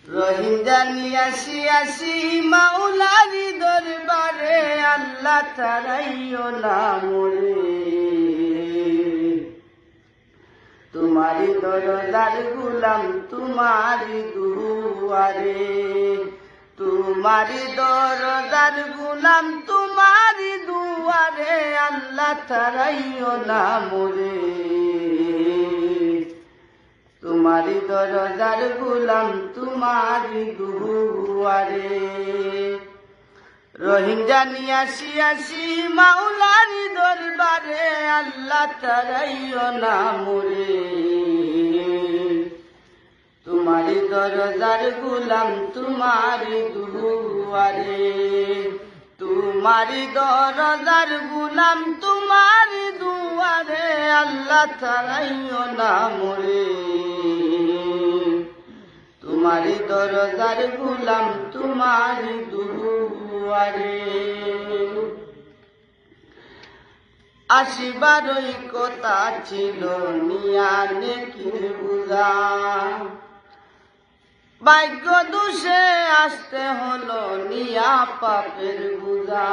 রহিম জানিয়াছি আসি মাওলারি দরবারে, আল্লাহ তারাইও না মোরে। তোমারি দরদার গুলাম তোমারি দুয়ারে, তোমারি দরদার গুলাম তোমারি দুয়ারে, আল্লাহ তারাইও না মোরে। তোমারি দরদার গুলাম তোমারি দুয়ারে। রহিম জানিয়াছি আসি মাওলারি দরবারে, আল্লাহ তারাইও না মোরে। তোমারি দরদার গুলাম তোমারি দুয়ারে, তোমারি দরদার গুলাম তোমারি দুয়ারে, আল্লাহ তারাইও না মোরে। তোমারি দরদার গুলাম তোমারি দুয়ারে। আসিবারই কথা ছিল নিয়া নেকির বুঝা, ভাগ্য দোষে আসতে হলো নিয়া পাপের বুঝা।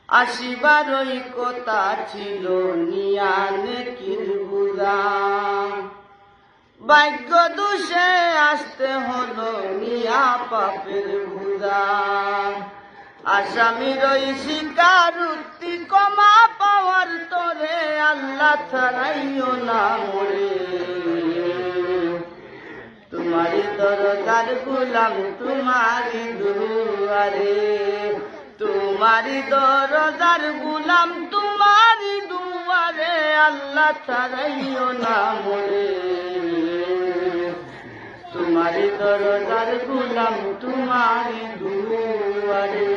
আসিবারই কথা ছিল নিয়া নেকির বুঝা, ভাগ্য দোষে আসতে হলো নিয়া পাপের বুঝা। আসামির ওই স্বীকারোক্তি ক্ষমা পাওয়ার তরে, আল্লাহ ছাড়াইও না মোরে। তোমারি দরদার গুলাম তোমারি দুয়ারে, তোমারি দরদার গুলাম তোমারি দুয়ারে, আল্লাহ ছাড়াইও না মোরে। তোমারি দরদার গুলাম তোমারি দুয়ারে।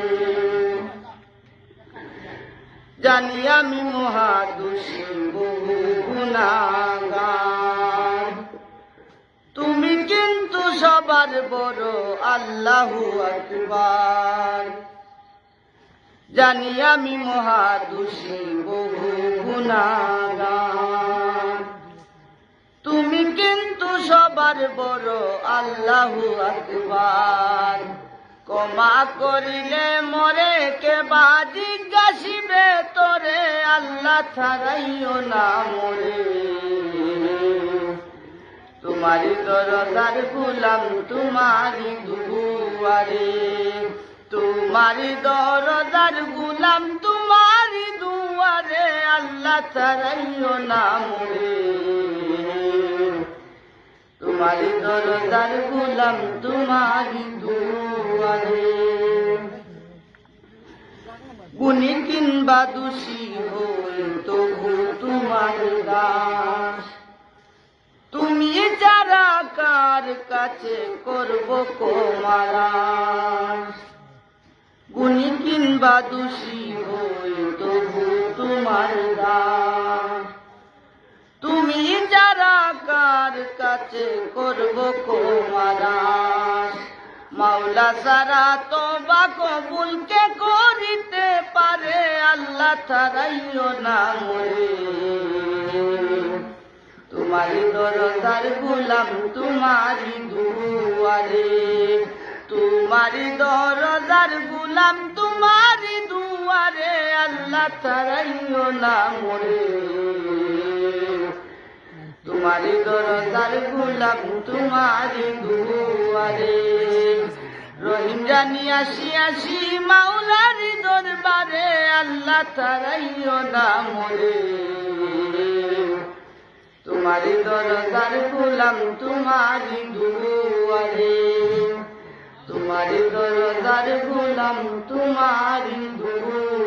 জানি আমি মহাদোষী বহু গুনাহগার, তুমি কিন্তু সবার বড় আল্লাহু আকবার। জানি আমি মহাদোষী বহু গুনাহগার, তুমি কিন্তু সবার বড় আল্লাহু আকবার। ক্ষমা করিলে মরে কে বা জিজ্ঞাসিবে তোরে, আল্লাহ ছাড়াইও না মোরে। তোমারি দরদার গুলাম তোমারি দুয়ারে, তোমারি দরদার গুলাম তোমারি দুয়ারে, আল্লাহ ছাড়াইও না মোরে। তোমারি দরদার গুলাম তোমারি দুয়ারে। গুণী কিংবা দোষী হই তবু তোমার দাস, তুমি যারা কার কাছে করব কোমারাস। গুণী কিংবা দোষী হই তবু তোমার দাস, তুমি যারা কার কাছে করব কোমারাস। মাওলা সারা তওবা কবুল কে করিতে পারে, আল্লাহ ছাড়াইও না মোরে। তোমারি দরদার গুলাম তোমারি দুয়ারে, তোমারি দরদার গুলাম তোমারি দুয়ারে, আল্লাহ ছাড়াইও না মোরে। তোমারি দরদার গুলাম তোমারি দুয়ারে। রহিম জানিয়াছি আসি মাওলারি দরবারে, আল্লাহ ছাড়াইও না মোরে। তোমারি দরদার গুলাম তোমারি দুয়ারে, তোমারি দরদার গুলাম তোমারি দুয়ারে।